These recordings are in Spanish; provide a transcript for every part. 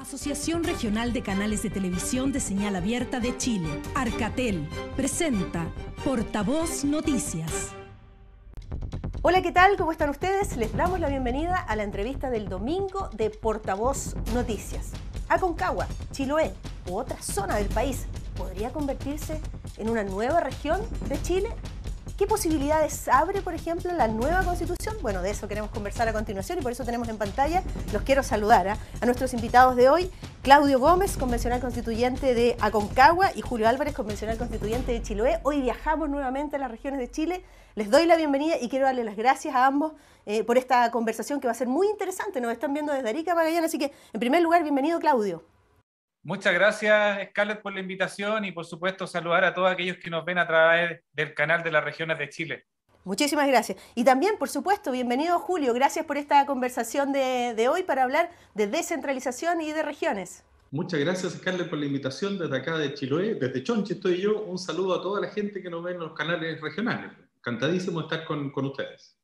Asociación Regional de Canales de Televisión de Señal Abierta de Chile, Arcatel, presenta Portavoz Noticias. Hola, ¿qué tal? ¿Cómo están ustedes? Les damos la bienvenida a la entrevista del domingo de Portavoz Noticias. Aconcagua, Chiloé u otra zona del país podría convertirse en una nueva región de Chile. ¿Qué posibilidades abre, por ejemplo, la nueva Constitución? Bueno, de eso queremos conversar a continuación y por eso tenemos en pantalla, los quiero saludar a nuestros invitados de hoy, Claudio Gómez, convencional constituyente de Aconcagua, y Julio Álvarez, convencional constituyente de Chiloé. Hoy viajamos nuevamente a las regiones de Chile. Les doy la bienvenida y quiero darle las gracias a ambos por esta conversación que va a ser muy interesante. Nos están viendo desde Arica, Magallanes, así que, en primer lugar, bienvenido, Claudio. Muchas gracias, Scarlett, por la invitación y, por supuesto, saludar a todos aquellos que nos ven a través del canal de las regiones de Chile. Muchísimas gracias. Y también, por supuesto, bienvenido, Julio. Gracias por esta conversación de hoy para hablar de descentralización y de regiones. Muchas gracias, Scarlett, por la invitación desde acá de Chiloé. Desde Chonchi estoy yo. Un saludo a toda la gente que nos ve en los canales regionales. Encantadísimo de estar con ustedes.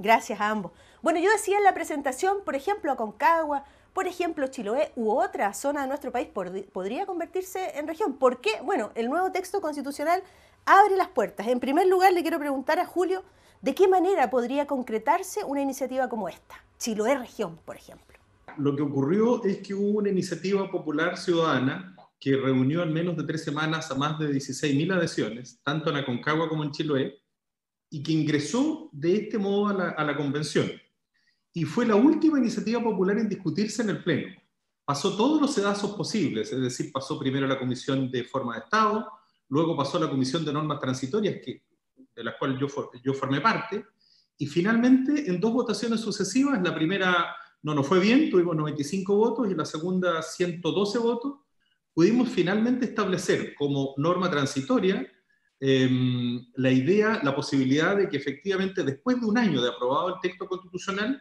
Gracias a ambos. Bueno, yo decía en la presentación, por ejemplo, Aconcagua, por ejemplo, Chiloé u otra zona de nuestro país podría convertirse en región. ¿Por qué? Bueno, el nuevo texto constitucional abre las puertas. En primer lugar, le quiero preguntar a Julio, ¿de qué manera podría concretarse una iniciativa como esta? Chiloé región, por ejemplo. Lo que ocurrió es que hubo una iniciativa popular ciudadana que reunió en menos de 3 semanas a más de 16.000 adhesiones, tanto en Aconcagua como en Chiloé, y que ingresó de este modo a la convención. Y fue la última iniciativa popular en discutirse en el Pleno. Pasó todos los sedazos posibles, es decir, pasó primero a la Comisión de Forma de Estado, luego pasó a la Comisión de Normas Transitorias, de la cual yo formé parte, y finalmente en 2 votaciones sucesivas, la primera no nos fue bien, tuvimos 95 votos, y la segunda 112 votos, pudimos finalmente establecer como norma transitoria la posibilidad de que efectivamente después de un año de aprobado el texto constitucional,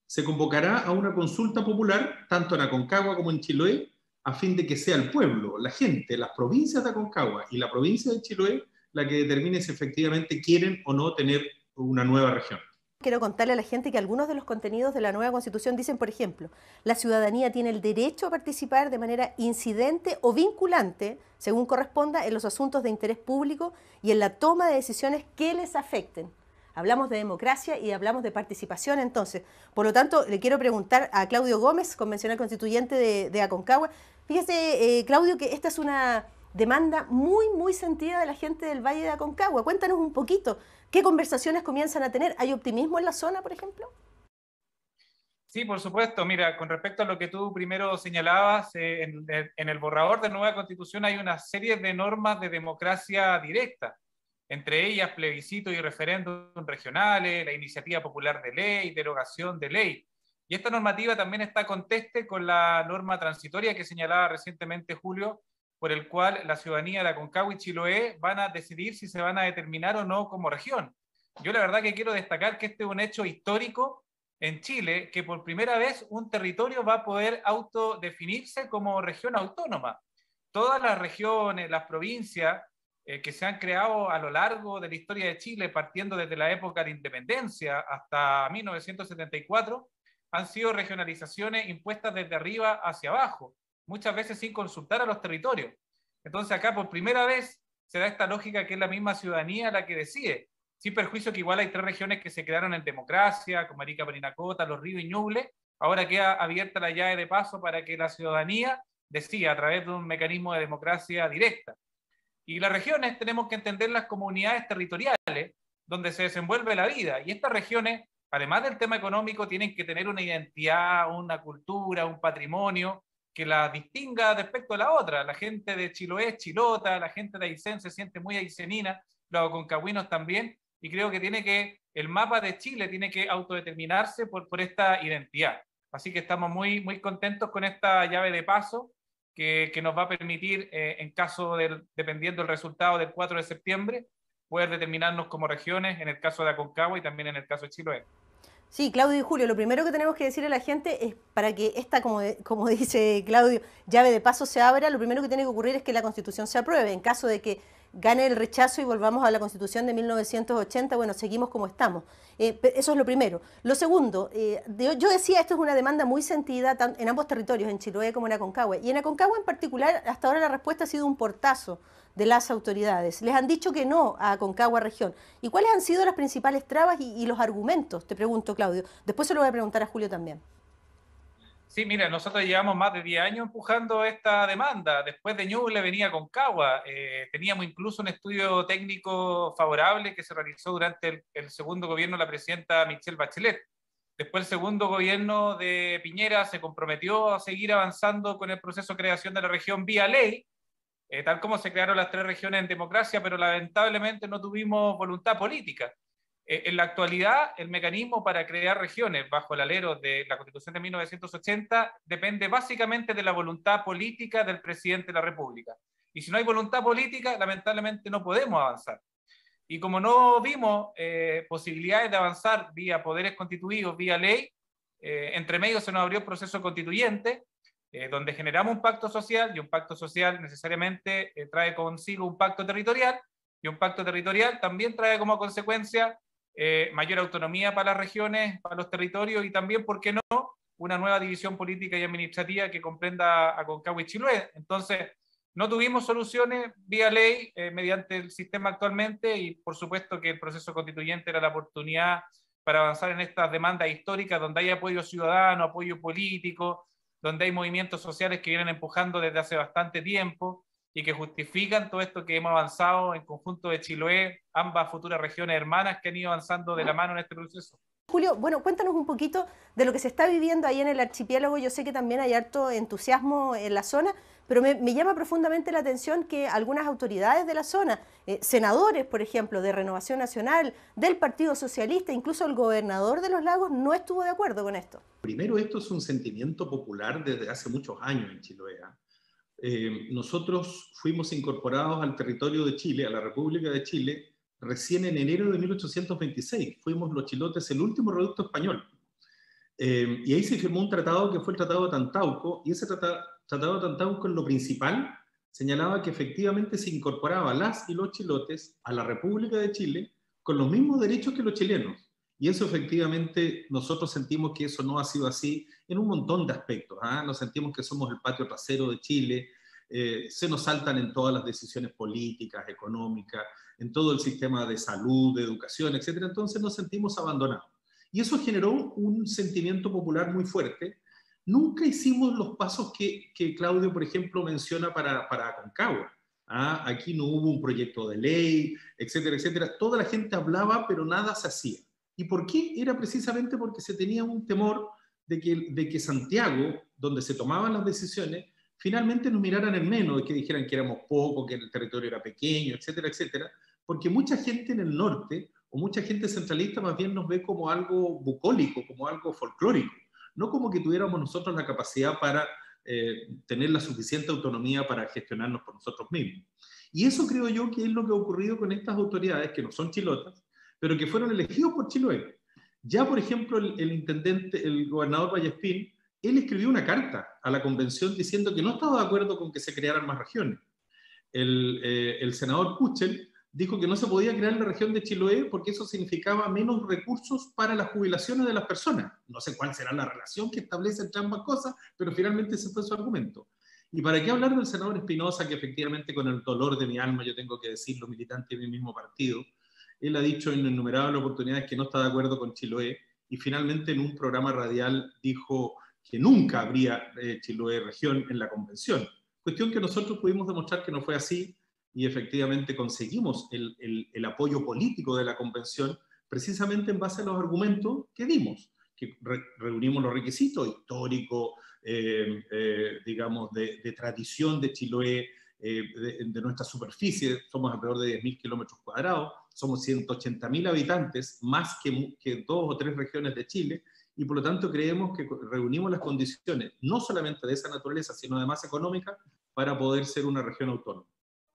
se convocará a una consulta popular, tanto en Aconcagua como en Chiloé, a fin de que sea el pueblo, la gente, las provincias de Aconcagua y la provincia de Chiloé, la que determine si efectivamente quieren o no tener una nueva región. Quiero contarle a la gente que algunos de los contenidos de la nueva Constitución dicen, por ejemplo, la ciudadanía tiene el derecho a participar de manera incidente o vinculante, según corresponda, en los asuntos de interés público y en la toma de decisiones que les afecten. Hablamos de democracia y hablamos de participación, entonces. Por lo tanto, le quiero preguntar a Claudio Gómez, convencional constituyente de Aconcagua. Fíjese, Claudio, que esta es una demanda muy sentida de la gente del Valle de Aconcagua. Cuéntanos un poquito, ¿qué conversaciones comienzan a tener? ¿Hay optimismo en la zona, por ejemplo? Sí, por supuesto. Mira, con respecto a lo que tú primero señalabas, en el borrador de nueva Constitución hay una serie de normas de democracia directa, entre ellas plebiscito y referéndum regionales, la iniciativa popular de ley, derogación de ley. Y esta normativa también está conteste con la norma transitoria que señalaba recientemente Julio, por el cual la ciudadanía de Aconcagua y Chiloé van a decidir si se van a determinar o no como región. Yo la verdad que quiero destacar que este es un hecho histórico en Chile, que por primera vez un territorio va a poder autodefinirse como región autónoma. Todas las regiones, las provincias que se han creado a lo largo de la historia de Chile, partiendo desde la época de independencia hasta 1974, han sido regionalizaciones impuestas desde arriba hacia abajo, muchas veces sin consultar a los territorios. Entonces acá por primera vez se da esta lógica que es la misma ciudadanía la que decide, sin perjuicio que igual hay 3 regiones que se crearon en democracia, como Arica, Parinacota, Los Ríos y Ñuble. Ahora queda abierta la llave de paso para que la ciudadanía decida a través de un mecanismo de democracia directa. Y las regiones tenemos que entenderlas como unidades territoriales donde se desenvuelve la vida. Y estas regiones, además del tema económico, tienen que tener una identidad, una cultura, un patrimonio que la distinga respecto a la otra. La gente de Chiloé es chilota, la gente de Aysén se siente muy aycenina, los aconcagüinos también, y creo que el mapa de Chile tiene que autodeterminarse por esta identidad. Así que estamos muy contentos con esta llave de paso que nos va a permitir, en caso dependiendo del resultado del 4 de septiembre, poder determinarnos como regiones, en el caso de Aconcagua y también en el caso de Chiloé. Sí, Claudio y Julio, lo primero que tenemos que decirle a la gente es para que esta, como dice Claudio, llave de paso se abra, lo primero que tiene que ocurrir es que la Constitución se apruebe. En caso de que gane el rechazo y volvamos a la Constitución de 1980, bueno, seguimos como estamos. Eso es lo primero. Lo segundo, yo decía, esto es una demanda muy sentida en ambos territorios, en Chiloé como en Aconcagua. Y en Aconcagua en particular, hasta ahora la respuesta ha sido un portazo de las autoridades. Les han dicho que no a Aconcagua región. ¿Y cuáles han sido las principales trabas y los argumentos? Te pregunto, Claudio. Después se lo voy a preguntar a Julio también. Sí, mira, nosotros llevamos más de 10 años empujando esta demanda. Después de Ñuble venía Aconcagua. Teníamos incluso un estudio técnico favorable que se realizó durante el segundo gobierno de la presidenta Michelle Bachelet. Después el segundo gobierno de Piñera se comprometió a seguir avanzando con el proceso de creación de la región vía ley, tal como se crearon las 3 regiones en democracia, pero lamentablemente no tuvimos voluntad política. En la actualidad, el mecanismo para crear regiones bajo el alero de la Constitución de 1980 depende básicamente de la voluntad política del presidente de la República. Y si no hay voluntad política, lamentablemente no podemos avanzar. Y como no vimos posibilidades de avanzar vía poderes constituidos, vía ley, entre medio se nos abrió el proceso constituyente, donde generamos un pacto social, y un pacto social necesariamente trae consigo un pacto territorial, y un pacto territorial también trae como consecuencia mayor autonomía para las regiones, para los territorios, y también, ¿por qué no?, una nueva división política y administrativa que comprenda a Aconcagua y Chiloé. Entonces, no tuvimos soluciones vía ley mediante el sistema actualmente, y por supuesto que el proceso constituyente era la oportunidad para avanzar en estas demandas históricas donde hay apoyo ciudadano, apoyo político, donde hay movimientos sociales que vienen empujando desde hace bastante tiempo y que justifican todo esto que hemos avanzado en conjunto de Chiloé, ambas futuras regiones hermanas que han ido avanzando de la mano en este proceso. Julio, bueno, cuéntanos un poquito de lo que se está viviendo ahí en el archipiélago. Yo sé que también hay harto entusiasmo en la zona, pero me llama profundamente la atención que algunas autoridades de la zona, senadores, por ejemplo, de Renovación Nacional, del Partido Socialista, incluso el gobernador de Los Lagos, no estuvo de acuerdo con esto. Primero, esto es un sentimiento popular desde hace muchos años en Chiloé. Nosotros fuimos incorporados al territorio de Chile, a la República de Chile, recién en enero de 1826. Fuimos los chilotes el último reducto español. Y ahí se firmó un tratado que fue el Tratado de Tantauco, y ese Tratado de Tantauco, en lo principal, señalaba que efectivamente se incorporaba las y los chilotes a la República de Chile con los mismos derechos que los chilenos. Y eso efectivamente nosotros sentimos que eso no ha sido así en un montón de aspectos. Nos sentimos que somos el patio trasero de Chile, se nos saltan en todas las decisiones políticas, económicas, en todo el sistema de salud, de educación, etc. Entonces nos sentimos abandonados. Y eso generó un sentimiento popular muy fuerte. Nunca hicimos los pasos que Claudio, por ejemplo, menciona para Aconcagua. Aquí no hubo un proyecto de ley, etcétera, etcétera. Toda la gente hablaba, pero nada se hacía. ¿Y por qué? Era precisamente porque se tenía un temor de que Santiago, donde se tomaban las decisiones, finalmente nos miraran en menos, de que dijeran que éramos pocos, que el territorio era pequeño, etcétera, etcétera, porque mucha gente en el norte, o mucha gente centralista, más bien nos ve como algo bucólico, como algo folclórico, no como que tuviéramos nosotros la capacidad para tener la suficiente autonomía para gestionarnos por nosotros mismos. Y eso creo yo que es lo que ha ocurrido con estas autoridades, que no son chilotas, pero que fueron elegidos por Chiloé. Ya, por ejemplo, el intendente, el gobernador Vallespín, él escribió una carta a la convención diciendo que no estaba de acuerdo con que se crearan más regiones. El senador Kuchel dijo que no se podía crear la región de Chiloé porque eso significaba menos recursos para las jubilaciones de las personas. No sé cuál será la relación que establece entre ambas cosas, pero finalmente ese fue su argumento. ¿Y para qué hablar del senador Espinosa, que efectivamente con el dolor de mi alma, yo tengo que decirlo, militante de mi mismo partido, él ha dicho en innumerables oportunidades que no está de acuerdo con Chiloé, y finalmente en un programa radial dijo que nunca habría Chiloé región en la convención. Cuestión que nosotros pudimos demostrar que no fue así, y efectivamente conseguimos el apoyo político de la convención precisamente en base a los argumentos que dimos, que reunimos los requisitos históricos, digamos, de tradición de Chiloé, de nuestra superficie. Somos alrededor de 10.000 kilómetros cuadrados, somos 180.000 habitantes, más que 2 o 3 regiones de Chile, y por lo tanto creemos que reunimos las condiciones, no solamente de esa naturaleza, sino además económica, para poder ser una región autónoma.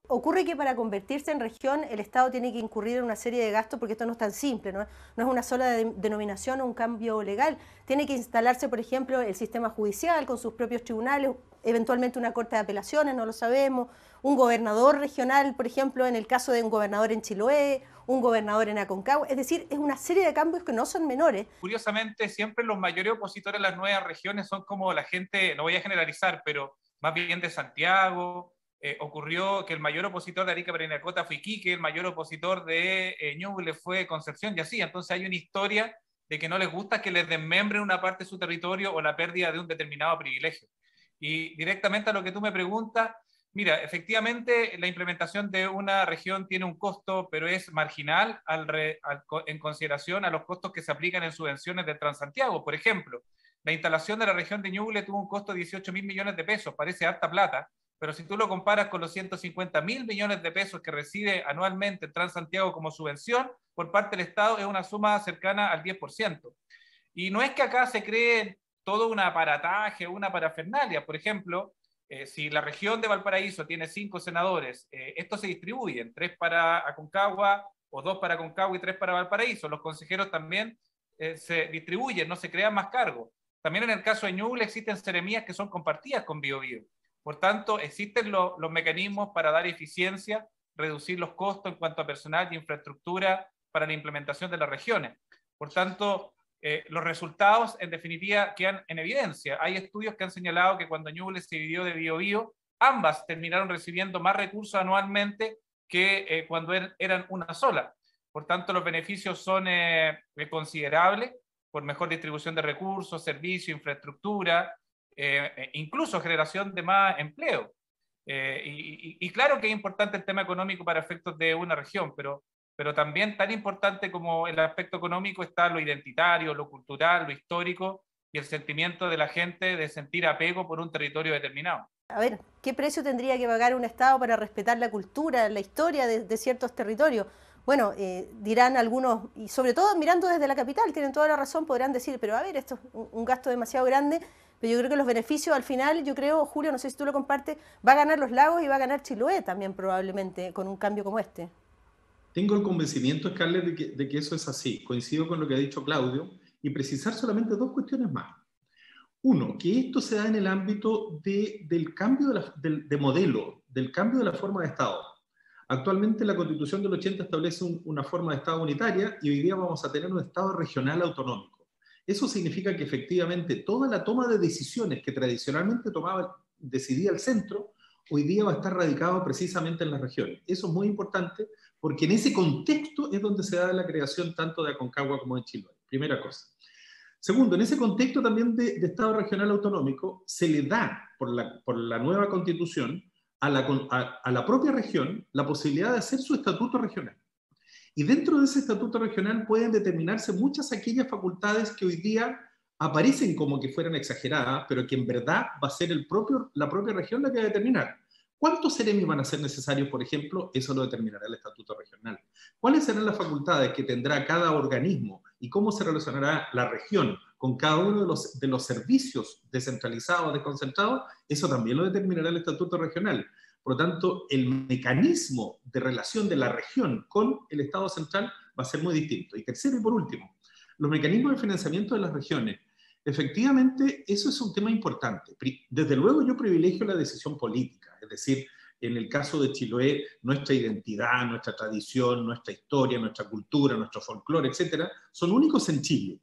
Ocurre que para convertirse en región el Estado tiene que incurrir en una serie de gastos porque esto no es tan simple, no es una sola denominación o un cambio legal. Tiene que instalarse, por ejemplo, el sistema judicial con sus propios tribunales, eventualmente una corte de apelaciones, no lo sabemos, un gobernador regional, por ejemplo, en el caso de un gobernador en Chiloé, un gobernador en Aconcagua. Es decir, es una serie de cambios que no son menores. Curiosamente, siempre los mayores opositores a las nuevas regiones son como la gente, no voy a generalizar, pero más bien de Santiago. Ocurrió que el mayor opositor de Arica Parinacota fue Iquique, el mayor opositor de Ñuble fue Concepción y así. Entonces hay una historia de que no les gusta que les desmembren una parte de su territorio o la pérdida de un determinado privilegio. Y directamente a lo que tú me preguntas, mira, efectivamente la implementación de una región tiene un costo, pero es marginal en consideración a los costos que se aplican en subvenciones del Transantiago. Por ejemplo, la instalación de la región de Ñuble tuvo un costo de 18.000 millones de pesos, parece harta plata, pero si tú lo comparas con los 150.000 millones de pesos que recibe anualmente el Transantiago como subvención por parte del Estado, es una suma cercana al 10%. Y no es que acá se cree todo un aparataje, una parafernalia. Por ejemplo, si la región de Valparaíso tiene 5 senadores, estos se distribuyen, 3 para Aconcagua, o 2 para Aconcagua y 3 para Valparaíso. Los consejeros también se distribuyen, no se crean más cargos. También en el caso de Ñuble existen seremías que son compartidas con Biobío. Por tanto, existen los mecanismos para dar eficiencia, reducir los costos en cuanto a personal y infraestructura para la implementación de las regiones. Por tanto, los resultados, en definitiva, quedan en evidencia. Hay estudios que han señalado que cuando Ñuble se dividió de Biobío, ambas terminaron recibiendo más recursos anualmente que cuando eran una sola. Por tanto, los beneficios son considerables por mejor distribución de recursos, servicios, infraestructura, incluso generación de más empleo. Y claro que es importante el tema económico para efectos de una región, pero también tan importante como el aspecto económico está lo identitario, lo cultural, lo histórico y el sentimiento de la gente de sentir apego por un territorio determinado. A ver, ¿qué precio tendría que pagar un Estado para respetar la cultura, la historia de ciertos territorios? Bueno, dirán algunos, y sobre todo mirando desde la capital, tienen toda la razón, podrán decir, pero a ver, esto es un gasto demasiado grande, pero yo creo que los beneficios al final, yo creo, Julio, no sé si tú lo compartes, va a ganar Los Lagos y va a ganar Chiloé también probablemente con un cambio como este. Tengo el convencimiento, Scarlett, de que eso es así. Coincido con lo que ha dicho Claudio y precisar solamente 2 cuestiones más. Uno, que esto se da en el ámbito del cambio de modelo, del cambio de la forma de Estado. Actualmente la Constitución del 80 establece una forma de Estado unitaria y hoy día vamos a tener un Estado regional autonómico. Eso significa que efectivamente toda la toma de decisiones que tradicionalmente decidía el centro, hoy día va a estar radicado precisamente en las regiones. Eso es muy importante porque en ese contexto es donde se da la creación tanto de Aconcagua como de Chiloé. Primera cosa. Segundo, en ese contexto también de Estado regional autonómico se le da por la nueva Constitución a la propia región la posibilidad de hacer su estatuto regional. Y dentro de ese estatuto regional pueden determinarse muchas aquellas facultades que hoy día aparecen como que fueran exageradas, pero que en verdad va a ser la propia región la que va a determinar. ¿Cuántos seremi van a ser necesarios, por ejemplo? Eso lo determinará el estatuto regional. ¿Cuáles serán las facultades que tendrá cada organismo y cómo se relacionará la región con cada uno de los servicios descentralizados, desconcentrados? Eso también lo determinará el estatuto regional. Por lo tanto, el mecanismo de relación de la región con el Estado central va a ser muy distinto. Y tercero y por último, los mecanismos de financiamiento de las regiones. Efectivamente, eso es un tema importante. Desde luego yo privilegio la decisión política, es decir, en el caso de Chiloé, nuestra identidad, nuestra tradición, nuestra historia, nuestra cultura, nuestro folclore, etcétera, son únicos en Chile.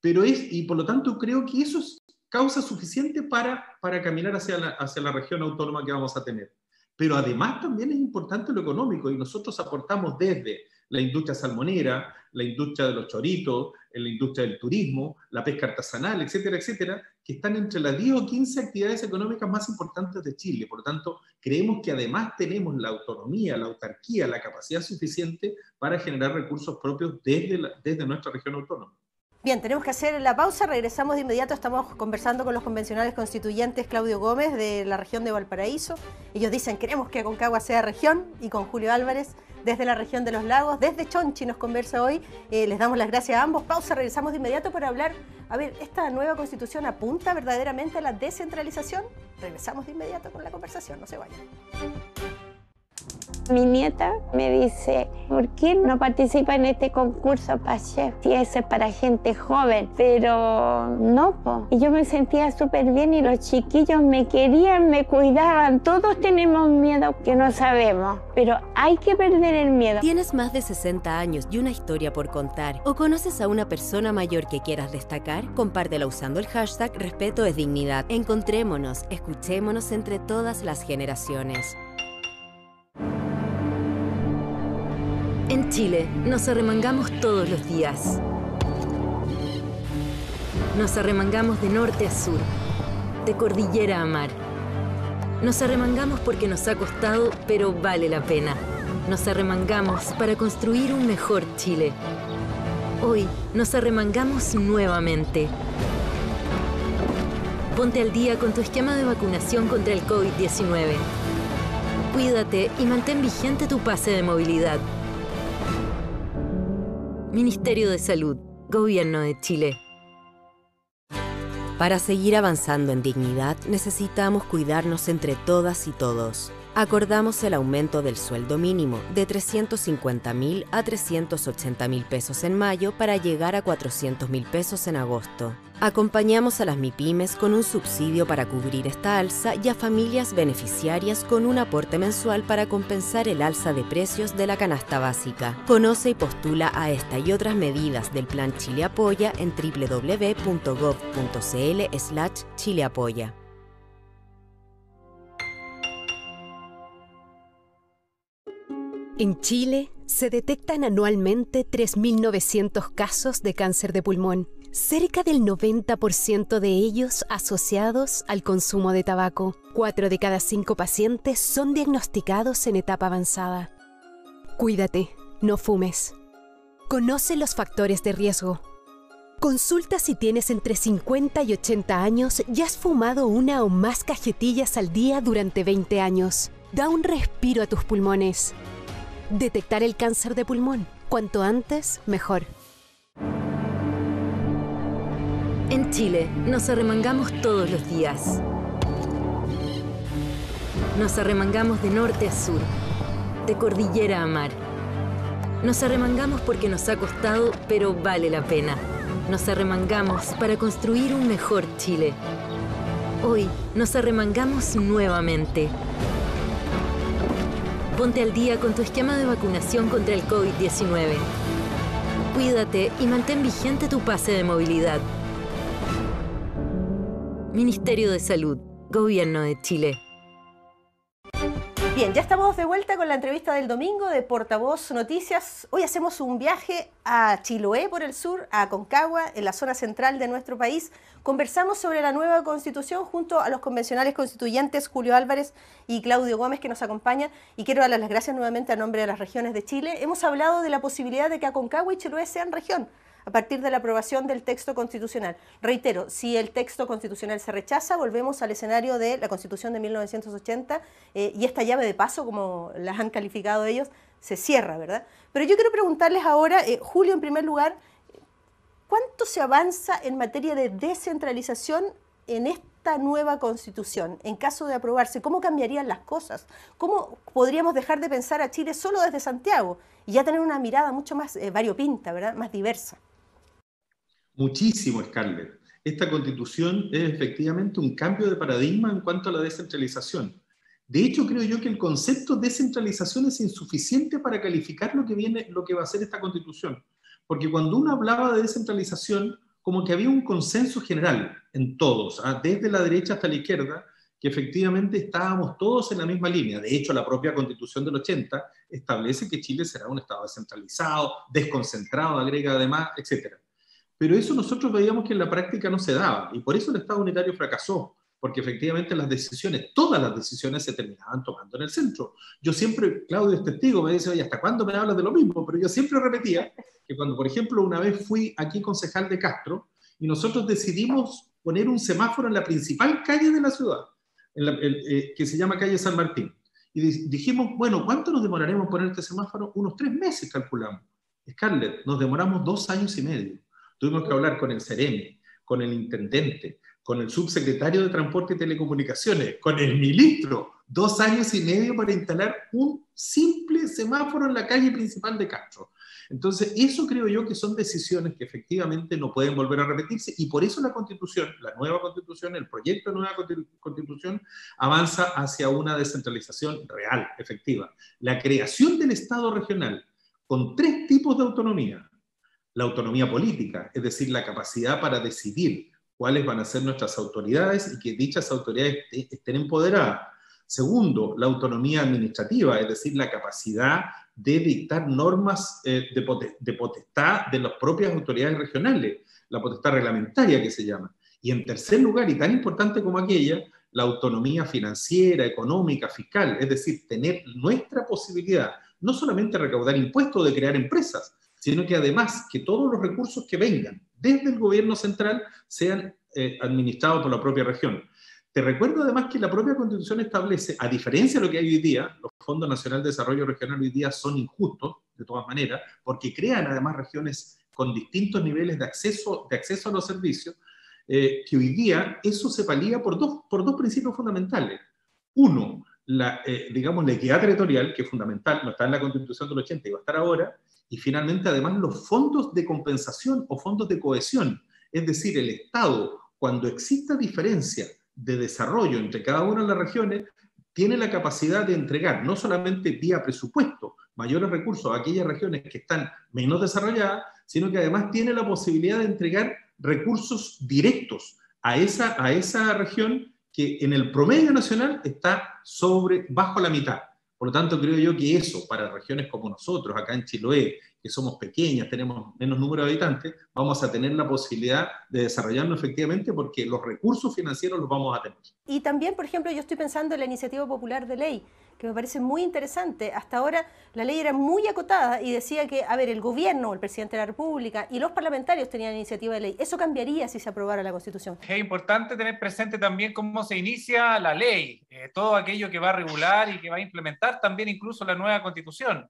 Y por lo tanto creo que eso es causa suficiente para caminar hacia la región autónoma que vamos a tener. Pero además también es importante lo económico y nosotros aportamos desde la industria salmonera, la industria de los choritos, la industria del turismo, la pesca artesanal, etcétera, etcétera, que están entre las 10 o 15 actividades económicas más importantes de Chile. Por lo tanto, creemos que además tenemos la autonomía, la autarquía, la capacidad suficiente para generar recursos propios desde nuestra región autónoma. Bien, tenemos que hacer la pausa, regresamos de inmediato, estamos conversando con los convencionales constituyentes Claudio Gómez de la región de Valparaíso. Ellos dicen queremos que Aconcagua sea región y con Julio Álvarez desde la región de Los Lagos, desde Chonchi nos conversa hoy. Les damos las gracias a ambos. Pausa, regresamos de inmediato para hablar, a ver, ¿esta nueva constitución apunta verdaderamente a la descentralización? Regresamos de inmediato con la conversación, no se vayan. Mi nieta me dice, ¿por qué no participa en este concurso para chef? Si ese es para gente joven, pero no, po. Y yo me sentía súper bien y los chiquillos me querían, me cuidaban. Todos tenemos miedo que no sabemos, pero hay que perder el miedo. ¿Tienes más de 60 años y una historia por contar? ¿O conoces a una persona mayor que quieras destacar? Compártela usando el hashtag Respeto es Dignidad. Encontrémonos, escuchémonos entre todas las generaciones. En Chile, nos arremangamos todos los días. Nos arremangamos de norte a sur, de cordillera a mar. Nos arremangamos porque nos ha costado, pero vale la pena. Nos arremangamos para construir un mejor Chile. Hoy nos arremangamos nuevamente. Ponte al día con tu esquema de vacunación contra el COVID-19. Cuídate y mantén vigente tu pase de movilidad. Ministerio de Salud, Gobierno de Chile. Para seguir avanzando en dignidad, necesitamos cuidarnos entre todas y todos. Acordamos el aumento del sueldo mínimo de 350.000 a 380.000 pesos en mayo para llegar a 400.000 pesos en agosto. Acompañamos a las MIPYMES con un subsidio para cubrir esta alza y a familias beneficiarias con un aporte mensual para compensar el alza de precios de la canasta básica. Conoce y postula a esta y otras medidas del Plan Chile Apoya en www.gov.cl/chileapoya. En Chile se detectan anualmente 3.900 casos de cáncer de pulmón, cerca del 90% de ellos asociados al consumo de tabaco. 4 de cada 5 pacientes son diagnosticados en etapa avanzada. Cuídate, no fumes. Conoce los factores de riesgo. Consulta si tienes entre 50 y 80 años y has fumado una o más cajetillas al día durante 20 años. Da un respiro a tus pulmones. Detectar el cáncer de pulmón. Cuanto antes, mejor. En Chile, nos arremangamos todos los días. Nos arremangamos de norte a sur, de cordillera a mar. Nos arremangamos porque nos ha costado, pero vale la pena. Nos arremangamos para construir un mejor Chile. Hoy nos arremangamos nuevamente. Ponte al día con tu esquema de vacunación contra el COVID-19. Cuídate y mantén vigente tu pase de movilidad. Ministerio de Salud, Gobierno de Chile. Bien, ya estamos de vuelta con la entrevista del domingo de Portavoz Noticias. Hoy hacemos un viaje a Chiloé por el sur, a Aconcagua, en la zona central de nuestro país. Conversamos sobre la nueva Constitución junto a los convencionales constituyentes Julio Álvarez y Claudio Gómez, que nos acompañan, y quiero darles las gracias nuevamente a nombre de las regiones de Chile. Hemos hablado de la posibilidad de que Aconcagua y Chiloé sean región a partir de la aprobación del texto constitucional. Reitero, si el texto constitucional se rechaza, volvemos al escenario de la Constitución de 1980 y esta llave de paso, como las han calificado ellos, se cierra, ¿verdad? Pero yo quiero preguntarles ahora, Julio, en primer lugar, ¿cuánto se avanza en materia de descentralización en esta nueva Constitución? En caso de aprobarse, ¿cómo cambiarían las cosas? ¿Cómo podríamos dejar de pensar a Chile solo desde Santiago y ya tener una mirada mucho más variopinta, ¿verdad? Más diversa. Muchísimo, Scarlett. Esta Constitución es efectivamente un cambio de paradigma en cuanto a la descentralización. De hecho, creo yo que el concepto descentralización es insuficiente para calificar lo que va a ser esta Constitución. Porque cuando uno hablaba de descentralización, como que había un consenso general en todos, desde la derecha hasta la izquierda, que efectivamente estábamos todos en la misma línea. De hecho, la propia Constitución del 80 establece que Chile será un Estado descentralizado, desconcentrado, agrega además, etc. Pero eso nosotros veíamos que en la práctica no se daba, y por eso el Estado unitario fracasó, porque efectivamente las decisiones, todas las decisiones se terminaban tomando en el centro. Yo siempre, Claudio es testigo, me dice, oye, ¿hasta cuándo me hablas de lo mismo? Pero yo siempre repetía que cuando, por ejemplo, una vez fui aquí concejal de Castro, y nosotros decidimos poner un semáforo en la principal calle de la ciudad, que se llama calle San Martín. Y dijimos, bueno, ¿cuánto nos demoraremos en poner este semáforo? Unos 3 meses, calculamos. Scarlett, nos demoramos 2 años y medio. Tuvimos que hablar con el Ceremi, con el intendente, con el subsecretario de Transporte y Telecomunicaciones, con el ministro, 2 años y medio para instalar un simple semáforo en la calle principal de Castro. Entonces, eso creo yo que son decisiones que efectivamente no pueden volver a repetirse, y por eso la Constitución, la nueva Constitución, el proyecto de nueva Constitución, avanza hacia una descentralización real, efectiva. La creación del Estado regional con 3 tipos de autonomía. La autonomía política, es decir, la capacidad para decidir cuáles van a ser nuestras autoridades y que dichas autoridades estén empoderadas. Segundo, la autonomía administrativa, es decir, la capacidad de dictar normas de potestad de las propias autoridades regionales, la potestad reglamentaria que se llama. Y en tercer lugar, y tan importante como aquella, la autonomía financiera, económica, fiscal, es decir, tener nuestra posibilidad, no solamente de recaudar impuestos o de crear empresas, sino que además que todos los recursos que vengan desde el gobierno central sean administrados por la propia región. Te recuerdo además que la propia Constitución establece, a diferencia de lo que hay hoy día, los Fondos Nacionales de Desarrollo Regional hoy día son injustos, de todas maneras, porque crean además regiones con distintos niveles de acceso a los servicios, que hoy día eso se palía por dos principios fundamentales. Uno, la equidad territorial, que es fundamental, no está en la Constitución del 80 y va a estar ahora, y finalmente además los fondos de compensación o fondos de cohesión, es decir, el Estado, cuando exista diferencia de desarrollo entre cada una de las regiones, tiene la capacidad de entregar, no solamente vía presupuesto, mayores recursos a aquellas regiones que están menos desarrolladas, sino que además tiene la posibilidad de entregar recursos directos a esa región que en el promedio nacional está bajo la mitad. Por lo tanto, creo yo que eso, para regiones como nosotros, acá en Chiloé, que somos pequeñas, tenemos menos número de habitantes, vamos a tener la posibilidad de desarrollarnos efectivamente porque los recursos financieros los vamos a tener. Y también, por ejemplo, yo estoy pensando en la iniciativa popular de ley, que me parece muy interesante. Hasta ahora la ley era muy acotada y decía que, el gobierno, el presidente de la República y los parlamentarios tenían iniciativa de ley. ¿Eso cambiaría si se aprobara la Constitución? Es importante tener presente también cómo se inicia la ley, todo aquello que va a regular y que va a implementar también incluso la nueva Constitución.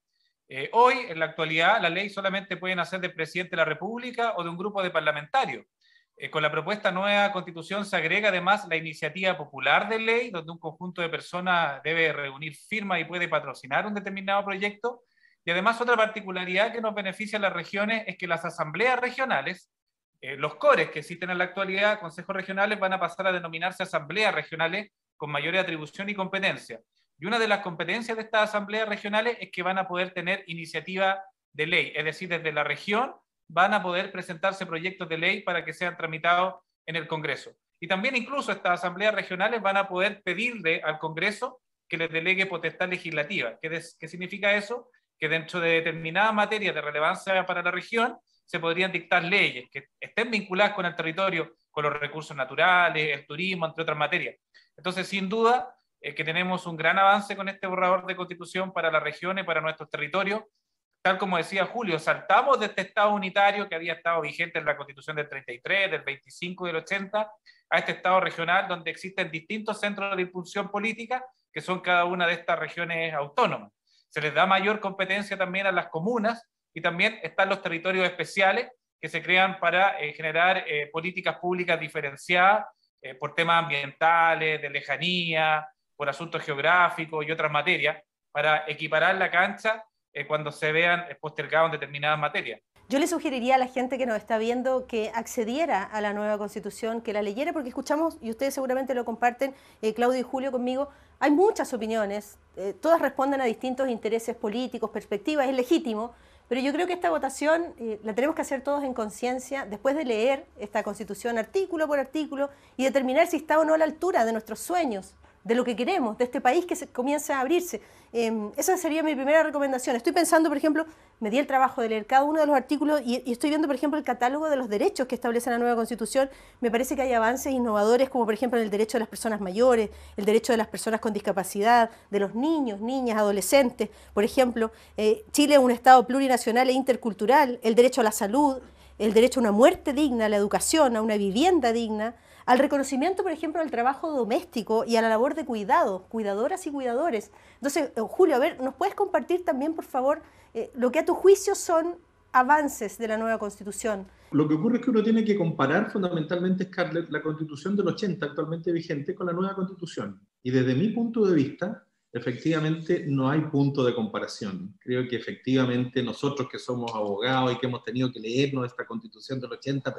Hoy, en la actualidad, la ley solamente puede nacer del presidente de la República o de un grupo de parlamentarios. Con la propuesta nueva Constitución se agrega además la iniciativa popular de ley, donde un conjunto de personas debe reunir firmas y puede patrocinar un determinado proyecto. Y además otra particularidad que nos beneficia a las regiones es que las asambleas regionales, los CORES que existen en la actualidad, consejos regionales, van a pasar a denominarse asambleas regionales con mayor atribución y competencia. Y una de las competencias de estas asambleas regionales es que van a poder tener iniciativa de ley, es decir, desde la región van a poder presentarse proyectos de ley para que sean tramitados en el Congreso. Y también incluso estas asambleas regionales van a poder pedirle al Congreso que les delegue potestad legislativa. ¿Qué significa eso? Que dentro de determinadas materias de relevancia para la región se podrían dictar leyes que estén vinculadas con el territorio, con los recursos naturales, el turismo, entre otras materias. Entonces, sin duda, que tenemos un gran avance con este borrador de Constitución para las regiones, para nuestros territorios. Tal como decía Julio, saltamos de este Estado unitario que había estado vigente en la Constitución del 33, del 25 y del 80, a este Estado regional donde existen distintos centros de impulsión política que son cada una de estas regiones autónomas. Se les da mayor competencia también a las comunas y también están los territorios especiales que se crean para generar políticas públicas diferenciadas por temas ambientales, de lejanía, por asuntos geográficos y otras materias, para equiparar la cancha cuando se vean postergados en determinadas materias. Yo le sugeriría a la gente que nos está viendo que accediera a la nueva Constitución, que la leyera, porque escuchamos, y ustedes seguramente lo comparten, Claudio y Julio conmigo, hay muchas opiniones, todas responden a distintos intereses políticos, perspectivas, es legítimo, pero yo creo que esta votación la tenemos que hacer todos en conciencia, después de leer esta Constitución artículo por artículo y determinar si está o no a la altura de nuestros sueños, de lo que queremos, de este país que comienza a abrirse. Esa sería mi primera recomendación. Estoy pensando, por ejemplo, me di el trabajo de leer cada uno de los artículos y estoy viendo, por ejemplo, el catálogo de los derechos que establece la nueva Constitución. Me parece que hay avances innovadores, como por ejemplo el derecho de las personas mayores, el derecho de las personas con discapacidad, de los niños, niñas, adolescentes. Por ejemplo, Chile es un Estado plurinacional e intercultural, el derecho a la salud, el derecho a una muerte digna, a la educación, a una vivienda digna, al reconocimiento, por ejemplo, del trabajo doméstico y a la labor de cuidado, cuidadoras y cuidadores. Entonces, Julio, a ver, ¿nos puedes compartir también, por favor, lo que a tu juicio son avances de la nueva Constitución? Lo que ocurre es que uno tiene que comparar fundamentalmente, Scarlett, la Constitución del 80 actualmente vigente con la nueva Constitución. Y desde mi punto de vista, efectivamente no hay punto de comparación. Creo que efectivamente nosotros que somos abogados y que hemos tenido que leernos esta Constitución del 80,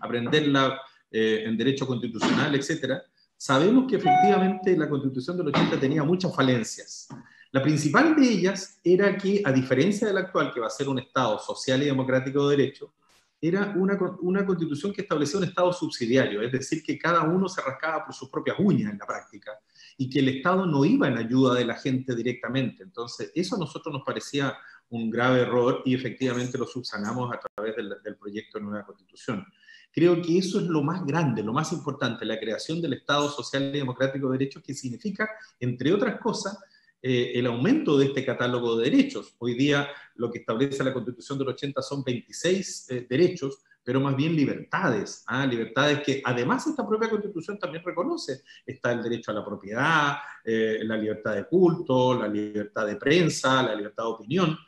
aprenderla en derecho constitucional, etcétera, sabemos que efectivamente la Constitución del 80 tenía muchas falencias. La principal de ellas era que, a diferencia del actual, que va a ser un Estado social y democrático de derecho, era una Constitución que establecía un Estado subsidiario, es decir, que cada uno se rascaba por sus propias uñas en la práctica, y que el Estado no iba en ayuda de la gente directamente. Entonces, eso a nosotros nos parecía un grave error y efectivamente lo subsanamos a través del proyecto de nueva Constitución. Creo que eso es lo más grande, lo más importante, la creación del Estado social y democrático de derechos, que significa, entre otras cosas, el aumento de este catálogo de derechos. Hoy día lo que establece la Constitución del 80 son 26 derechos, pero más bien libertades, libertades que además esta propia Constitución también reconoce. Está el derecho a la propiedad, la libertad de culto, la libertad de prensa, la libertad de opinión,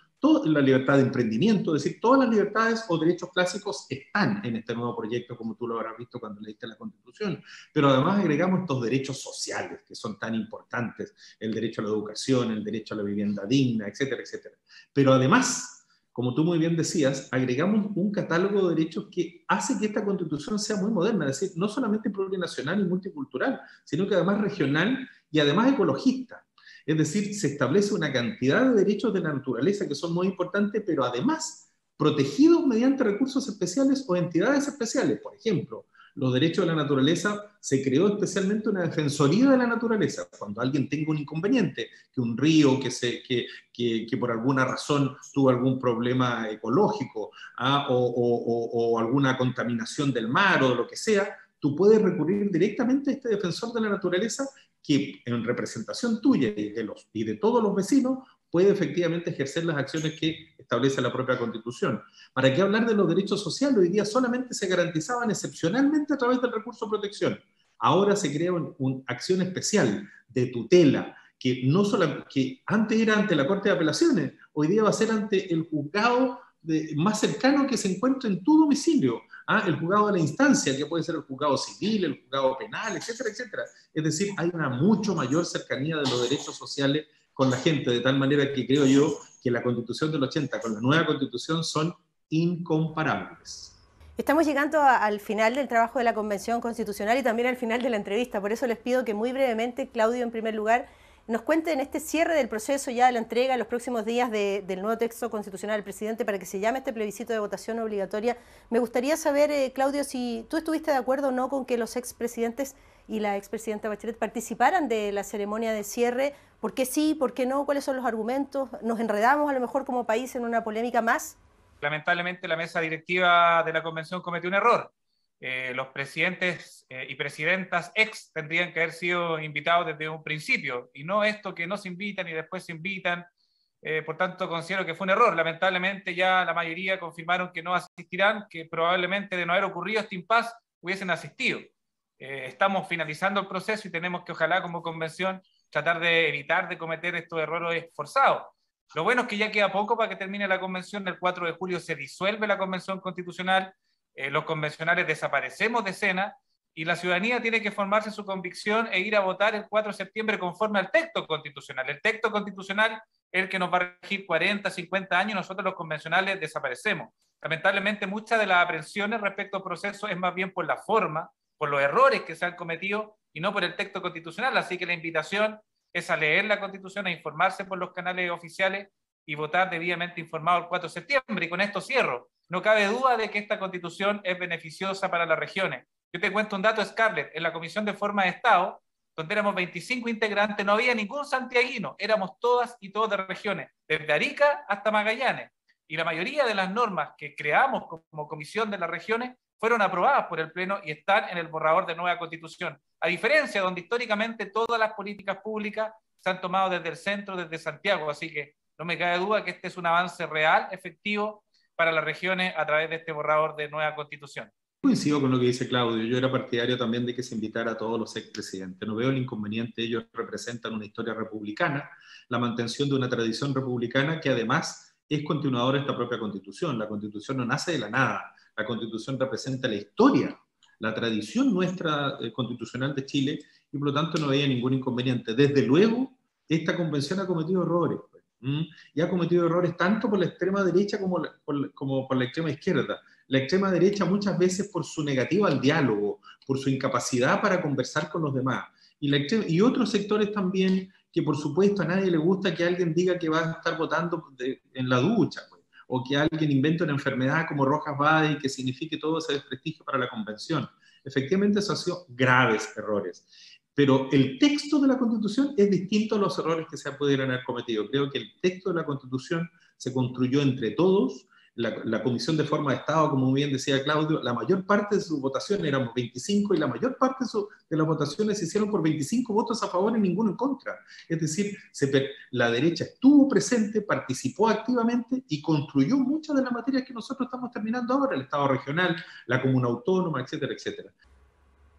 la libertad de emprendimiento, es decir, todas las libertades o derechos clásicos están en este nuevo proyecto, como tú lo habrás visto cuando leíste la Constitución, pero además agregamos estos derechos sociales que son tan importantes, el derecho a la educación, el derecho a la vivienda digna, etcétera, etcétera. Pero además, como tú muy bien decías, agregamos un catálogo de derechos que hace que esta Constitución sea muy moderna, es decir, no solamente plurinacional y multicultural, sino que además regional y además ecologista. Es decir, se establece una cantidad de derechos de la naturaleza que son muy importantes, pero además protegidos mediante recursos especiales o entidades especiales. Por ejemplo, los derechos de la naturaleza, se creó especialmente una defensoría de la naturaleza. Cuando alguien tenga un inconveniente, que un río que por alguna razón tuvo algún problema ecológico o alguna contaminación del mar o lo que sea, tú puedes recurrir directamente a este defensor de la naturaleza que en representación tuya y de todos los vecinos puede efectivamente ejercer las acciones que establece la propia Constitución. ¿Para qué hablar de los derechos sociales? Hoy día solamente se garantizaban excepcionalmente a través del recurso de protección. Ahora se crea una acción especial de tutela, que antes era ante la Corte de Apelaciones, hoy día va a ser ante el juzgado más cercano que se encuentra en tu domicilio. El juzgado de la instancia, que puede ser el juzgado civil, el juzgado penal, etcétera, etcétera. Es decir, hay una mucho mayor cercanía de los derechos sociales con la gente, de tal manera que creo yo que la Constitución del 80 con la nueva Constitución son incomparables. Estamos llegando al final del trabajo de la Convención Constitucional y también al final de la entrevista, por eso les pido que muy brevemente, Claudio, en primer lugar, nos cuente en este cierre del proceso ya de la entrega en los próximos días del nuevo texto constitucional del presidente para que se llame este plebiscito de votación obligatoria. Me gustaría saber, Claudio, si tú estuviste de acuerdo o no con que los expresidentes y la expresidenta Bachelet participaran de la ceremonia de cierre. ¿Por qué sí? ¿Por qué no? ¿Cuáles son los argumentos? ¿Nos enredamos a lo mejor como país en una polémica más? Lamentablemente la mesa directiva de la convención cometió un error. Los presidentes y presidentas ex tendrían que haber sido invitados desde un principio, y no esto que no se invitan y después se invitan. Por tanto, considero que fue un error. Lamentablemente ya la mayoría confirmaron que no asistirán, que probablemente de no haber ocurrido este impasse hubiesen asistido. Estamos finalizando el proceso y tenemos que, ojalá como convención, tratar de evitar de cometer estos errores forzados. Lo bueno es que ya queda poco para que termine la convención. El 4 de julio se disuelve la convención constitucional. Los convencionales desaparecemos de escena y la ciudadanía tiene que formarse su convicción e ir a votar el 4 de septiembre conforme al texto constitucional. El texto constitucional es el que nos va a regir 40, 50 años y nosotros los convencionales desaparecemos. Lamentablemente muchas de las aprensiones respecto al proceso es más bien por la forma, por los errores que se han cometido y no por el texto constitucional. Así que la invitación es a leer la Constitución, a informarse por los canales oficiales y votar debidamente informado el 4 de septiembre. Y con esto cierro. No cabe duda de que esta Constitución es beneficiosa para las regiones. Yo te cuento un dato, Scarlett. En la Comisión de Forma de Estado, donde éramos 25 integrantes, no había ningún santiaguino. Éramos todas y todos de regiones, desde Arica hasta Magallanes. Y la mayoría de las normas que creamos como Comisión de las Regiones fueron aprobadas por el Pleno y están en el borrador de nueva Constitución. A diferencia donde históricamente todas las políticas públicas se han tomado desde el centro, desde Santiago. Así que no me cabe duda que este es un avance real, efectivo, para las regiones a través de este borrador de nueva Constitución. Coincido con lo que dice Claudio. Yo era partidario también de que se invitara a todos los expresidentes. No veo el inconveniente. Ellos representan una historia republicana, la mantención de una tradición republicana que además es continuadora de esta propia Constitución. La Constitución no nace de la nada. La Constitución representa la historia, la tradición nuestra constitucional de Chile, y por lo tanto no había ningún inconveniente. Desde luego, esta convención ha cometido errores, y ha cometido errores tanto por la extrema derecha como por la extrema izquierda. La extrema derecha muchas veces por su negativa al diálogo, por su incapacidad para conversar con los demás, y otros sectores también que por supuesto a nadie le gusta que alguien diga que va a estar votando en la ducha, pues, o que alguien invente una enfermedad como Rojas Vade y que signifique todo ese desprestigio para la convención. Efectivamente, eso ha sido graves errores. Pero el texto de la Constitución es distinto a los errores que se pudieran haber cometido. Creo que el texto de la Constitución se construyó entre todos. La Comisión de Forma de Estado, como bien decía Claudio, la mayor parte de su votación éramos 25 y la mayor parte de las votaciones se hicieron por 25 votos a favor y ninguno en contra. Es decir, la derecha estuvo presente, participó activamente y construyó muchas de las materias que nosotros estamos terminando ahora, el Estado regional, la comuna autónoma, etcétera, etcétera.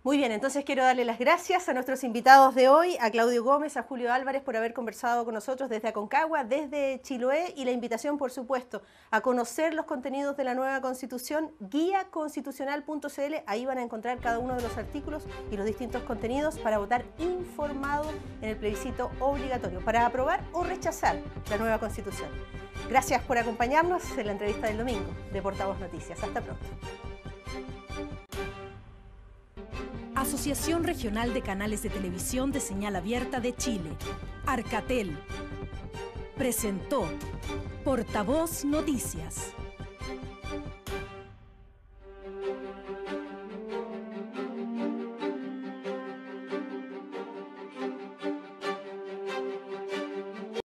Muy bien, entonces quiero darle las gracias a nuestros invitados de hoy, a Claudio Gómez, a Julio Álvarez por haber conversado con nosotros desde Aconcagua, desde Chiloé, y la invitación, por supuesto, a conocer los contenidos de la nueva Constitución, guiaconstitucional.cl. Ahí van a encontrar cada uno de los artículos y los distintos contenidos para votar informado en el plebiscito obligatorio, para aprobar o rechazar la nueva Constitución. Gracias por acompañarnos en la entrevista del domingo de Portavoz Noticias. Hasta pronto. Asociación Regional de Canales de Televisión de Señal Abierta de Chile, Arcatel, presentó Portavoz Noticias.